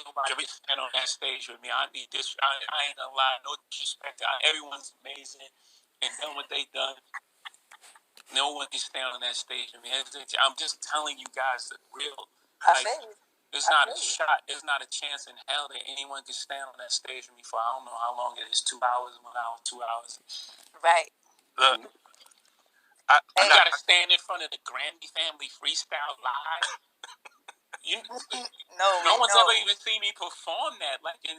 nobody can stand on that stage with me. I ain't gonna lie, no disrespect. Everyone's amazing and done what they done. No one can stand on that stage with me. I'm just telling you guys the real. There's not a shot. There's not a chance in hell that anyone can stand on that stage with me for I don't know how long it is. 2 hours, 1 hour, 2 hours. Right. Look, I gotta stand in front of the Grammy family freestyle live. No one's ever even seen me perform that. Like, you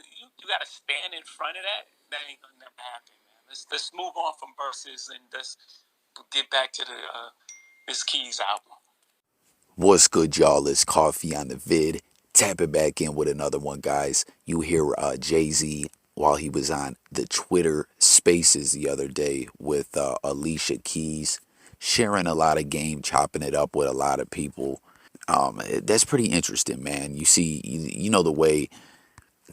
got to stand in front of that. That ain't gonna never happen, man. Let's move on from verses and let's get back to this Keys album. What's good, y'all? It's Coffee on the vid. Tap it back in with another one, guys. You hear Jay-Z while he was on the Twitter Spaces the other day with Alicia Keys, sharing a lot of game, chopping it up with a lot of people. That's pretty interesting, man. You see, you know the way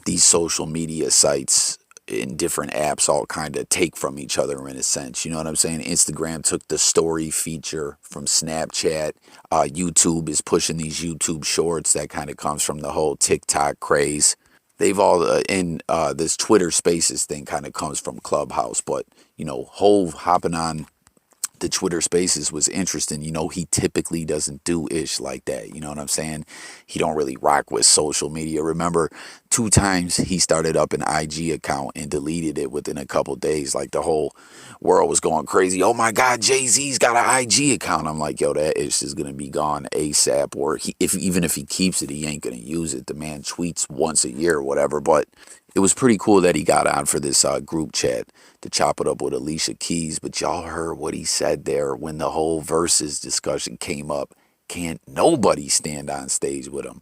these social media sites and different apps all kind of take from each other in a sense. You know what I'm saying? Instagram took the story feature from Snapchat. YouTube is pushing these YouTube shorts that kind of comes from the whole TikTok craze. They've all, this Twitter Spaces thing kind of comes from Clubhouse. But, you know, Hove hopping on the Twitter Spaces was interesting. You know, he typically doesn't do ish like that. You know what I'm saying? He don't really rock with social media. Remember, 2 times he started up an IG account and deleted it within a couple days. Like, the whole world was going crazy. Oh my God, Jay-Z's got an IG account. I'm like, yo, that ish is gonna be gone ASAP. Or even if he keeps it, he ain't gonna use it. The man tweets once a year or whatever. But it was pretty cool that he got on for this group chat to chop it up with Alicia Keys. But y'all heard what he said there when the whole versus discussion came up. Can't nobody stand on stage with him.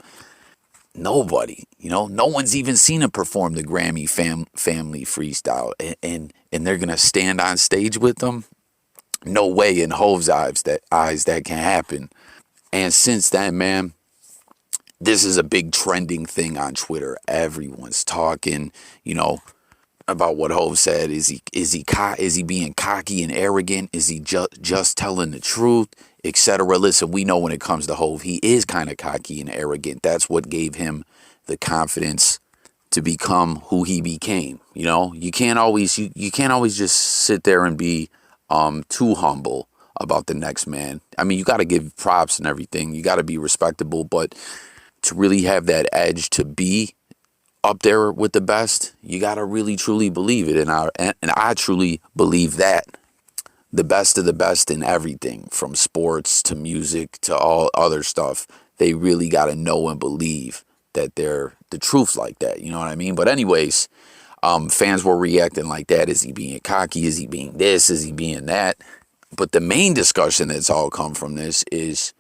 Nobody. You know, no one's even seen him perform the Grammy family freestyle. And they're going to stand on stage with them? No way in Hove's eyes that can happen. And since then, man, this is a big trending thing on Twitter. Everyone's talking, you know, about what Hove said. Is he being cocky and arrogant? Is he just telling the truth, etc.? Listen, we know when it comes to Hove, he is kind of cocky and arrogant. That's what gave him the confidence to become who he became. You know, you can't always just sit there and be too humble about the next man. I mean, you got to give props and everything. You got to be respectable, but to really have that edge to be up there with the best, you got to really truly believe it. And I truly believe that the best of the best in everything, from sports to music to all other stuff, they really got to know and believe that they're the truth like that. You know what I mean? But anyways, fans were reacting like that. Is he being cocky? Is he being this? Is he being that? But the main discussion that's all come from this is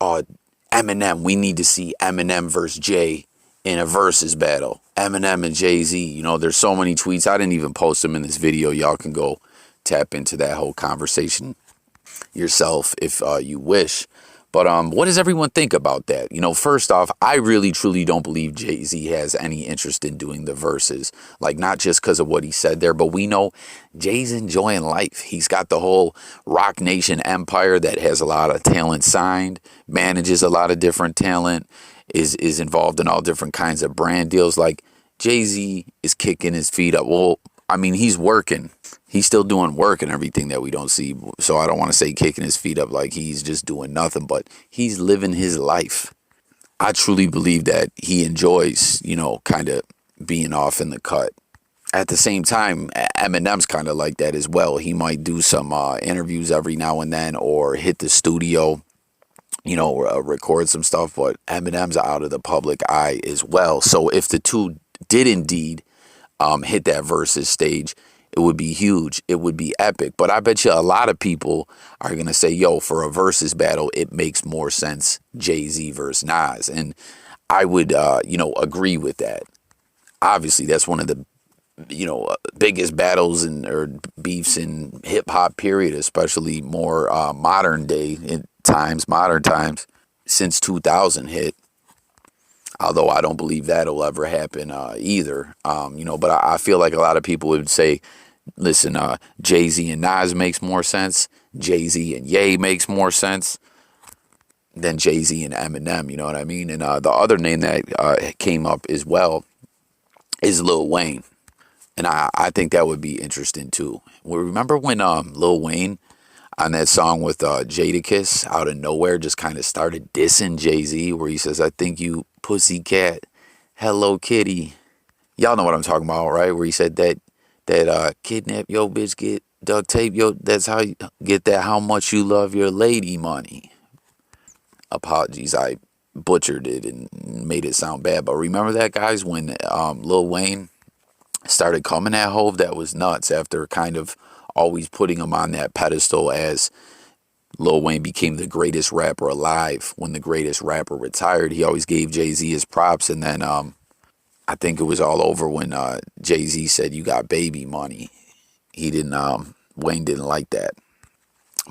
Eminem. We need to see Eminem versus Jay in a versus battle. Eminem and Jay-Z. You know, there's so many tweets. I didn't even post them in this video. Y'all can go tap into that whole conversation yourself if you wish. But what does everyone think about that? You know, first off, I really truly don't believe Jay-Z has any interest in doing the verses. Like, not just because of what he said there, but we know Jay's enjoying life. He's got the whole Rock Nation empire that has a lot of talent signed, manages a lot of different talent, is involved in all different kinds of brand deals. Like, Jay-Z is kicking his feet up. Well, I mean, he's working. He's still doing work and everything that we don't see. So I don't want to say kicking his feet up like he's just doing nothing, but he's living his life. I truly believe that he enjoys, you know, kind of being off in the cut. At the same time, Eminem's kind of like that as well. He might do some interviews every now and then or hit the studio, you know, record some stuff, but Eminem's out of the public eye as well. So if the two did indeed hit that versus stage, it would be huge. It would be epic. But I bet you a lot of people are going to say, yo, for a versus battle, it makes more sense Jay-Z versus Nas. And I would, you know, agree with that. Obviously, that's one of the, you know, biggest battles or beefs in hip hop period, especially more modern times since 2000 hit. Although I don't believe that'll ever happen either. You know, but I feel like a lot of people would say, listen, Jay-Z and Nas makes more sense. Jay-Z and Ye makes more sense. than Jay-Z and Eminem, you know what I mean? And the other name that came up as well is Lil Wayne. And I think that would be interesting too. Well, remember when Lil Wayne on that song with Jadakiss out of nowhere just kind of started dissing Jay-Z, where he says, "I think you pussycat, Hello Kitty." Y'all know what I'm talking about, right? Where he said that kidnap your bitch, get duct tape yo. That's how you get that. How much you love your lady money. Apologies, I butchered it and made it sound bad. But remember that, guys, when Lil Wayne started coming at Hove, that was nuts. After kind of always putting him on that pedestal as Lil Wayne became the greatest rapper alive. When the greatest rapper retired, he always gave Jay-Z his props. And then I think it was all over when Jay-Z said, "You got baby money." He didn't, Wayne didn't like that.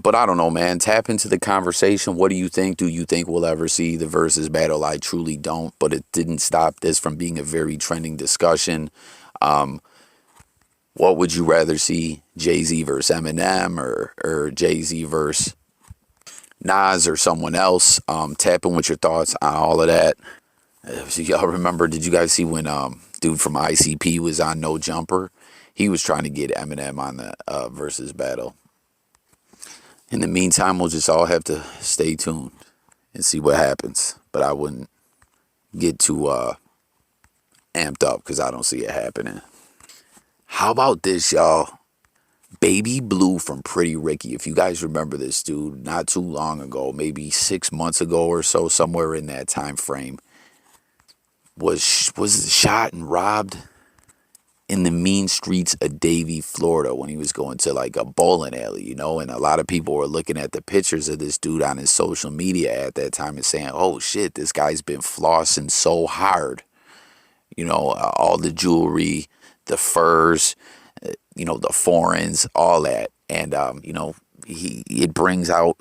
But I don't know, man. Tap into the conversation. What do you think? Do you think we'll ever see the versus battle? I truly don't. But it didn't stop this from being a very trending discussion. What would you rather see? Jay-Z versus Eminem, or Jay-Z versus Nas or someone else? Tap in with your thoughts on all of that. So y'all remember, did you guys see when dude from ICP was on No Jumper? He was trying to get Eminem on the versus battle. In the meantime, we'll just all have to stay tuned and see what happens. But I wouldn't get too amped up because I don't see it happening. How about this, y'all? Baby Blue from Pretty Ricky. If you guys remember this dude, not too long ago, maybe 6 months ago or so, somewhere in that time frame, was shot and robbed in the mean streets of Davie, Florida, when he was going to like a bowling alley, you know. And a lot of people were looking at the pictures of this dude on his social media at that time and saying, "Oh shit, this guy's been flossing so hard." You know, all the jewelry, the furs, you know, the foreigns, all that. And, you know, it brings out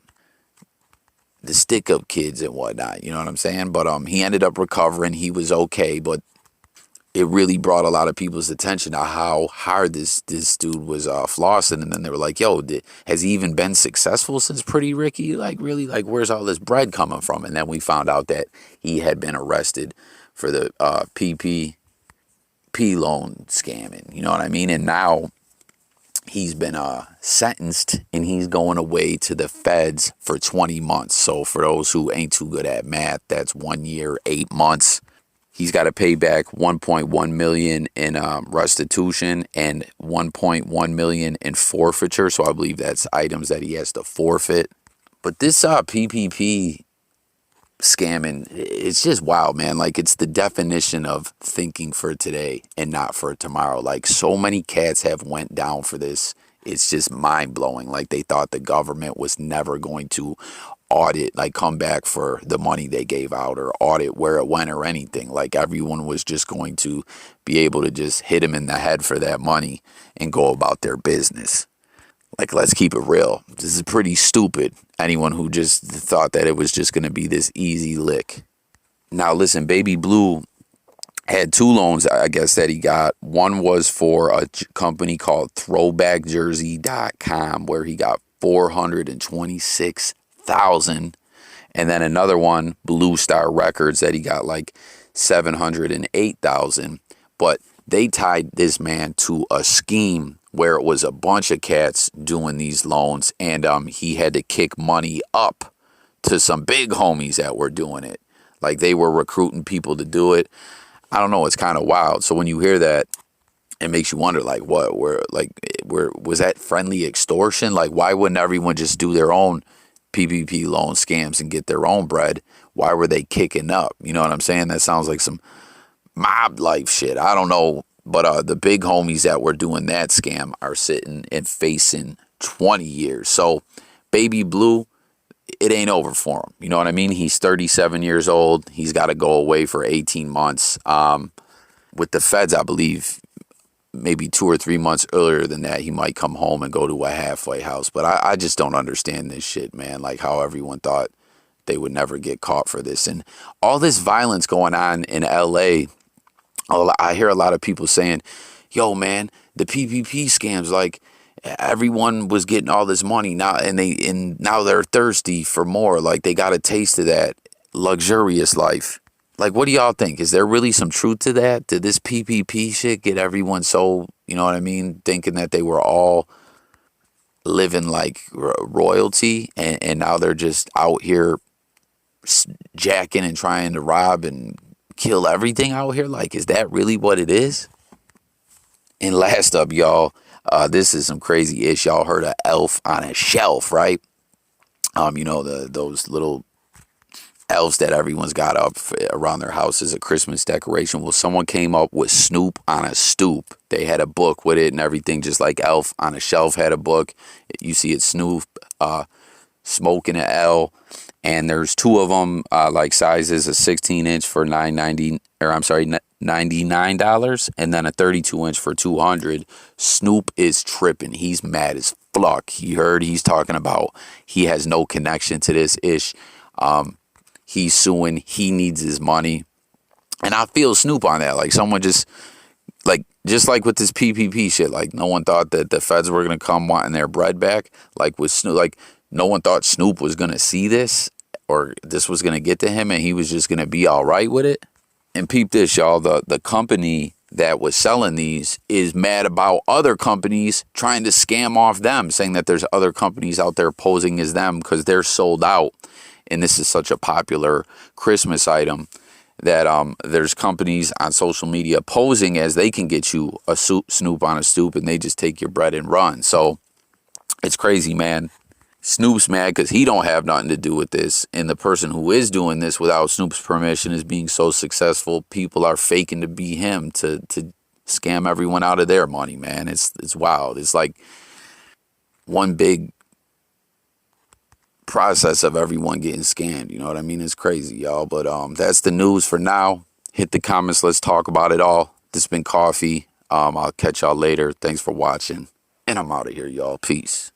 the stick up kids and whatnot, you know what I'm saying? But he ended up recovering. He was okay, but it really brought a lot of people's attention to how hard this dude was flossing. And then they were like, "Yo, has he even been successful since Pretty Ricky? Like, really? Like, where's all this bread coming from?" And then we found out that he had been arrested for the PPP loan scamming, you know what I mean? And now he's been sentenced, and he's going away to the feds for 20 months. So for those who ain't too good at math, that's 1 year, 8 months. He's got to pay back 1.1 million in restitution and 1.1 million in forfeiture. So I believe that's items that he has to forfeit. But this PPP scamming, it's just wild, man. Like, it's the definition of thinking for today and not for tomorrow. Like, so many cats have went down for this. It's just mind-blowing. Like, they thought the government was never going to audit, like, come back for the money they gave out, or audit where it went, or anything. Like, everyone was just going to be able to just hit them in the head for that money and go about their business. Like, let's keep it real. This is pretty stupid. Anyone who just thought that it was just going to be this easy lick. Now, listen, Baby Blue had 2 loans, I guess, that he got. One was for a company called throwbackjersey.com, where he got $426,000. And then another one, Blue Star Records, that he got like $708,000. But they tied this man to a scheme where it was a bunch of cats doing these loans, and he had to kick money up to some big homies that were doing it. Like, they were recruiting people to do it. I don't know, it's kind of wild. So when you hear that, it makes you wonder, like, was that friendly extortion? Like, why wouldn't everyone just do their own PPP loan scams and get their own bread? Why were they kicking up? You know what I'm saying? That sounds like some mob life shit. I don't know. But the big homies that were doing that scam are sitting and facing 20 years. So Baby Blue, it ain't over for him. You know what I mean? He's 37 years old. He's got to go away for 18 months. With the feds, I believe maybe 2 or 3 months earlier than that, he might come home and go to a halfway house. But I just don't understand this shit, man. Like, how everyone thought they would never get caught for this. And all this violence going on in LA, I hear a lot of people saying, "Yo, man, the PPP scams, like, Everyone was getting all this money now, and now they're thirsty for more. Like they got a taste of that luxurious life. Like, what do y'all think? Is there really some truth to that? Did this PPP shit get everyone so, you know what I mean, thinking that they were all living like royalty, and now they're just out here jacking and trying to rob and kill everything out here? Like, is that really what it is? And last up, y'all, this is some crazy ish. Y'all heard of elf on a shelf, right? You know, those little elves that everyone's got up around their house as a Christmas decoration. Well, someone came up with Snoop on a stoop. They had a book with it and everything, just like Elf on a Shelf had a book. You see it, Snoop smoking an L, and there's two of them, like sizes: a 16-inch for $99, and then a 32-inch for $200. Snoop is tripping. He's mad as fuck. He's talking about he has no connection to this ish. He's suing. He needs his money. And I feel Snoop on that. Like someone just like with this PPP shit, like no one thought that the feds were going to come wanting their bread back. Like with Snoop, like no one thought Snoop was going to see this or this was going to get to him and he was just going to be all right with it. And peep this, y'all. The company that was selling these is mad about other companies trying to scam off them, saying that there's other companies out there posing as them because they're sold out. And this is such a popular Christmas item that there's companies on social media posing as they can get you a Snoop on a stoop, and they just take your bread and run. So it's crazy, man. Snoop's mad because he don't have nothing to do with this, and the person who is doing this without Snoop's permission is being so successful. People are faking to be him to scam everyone out of their money, man. It's wild. It's like one big process of everyone getting scammed. You know what I mean? It's crazy, y'all. But that's the news for now. Hit the comments. Let's talk about it all. This has been Coffee. I'll catch y'all later. Thanks for watching. And I'm out of here, y'all. Peace.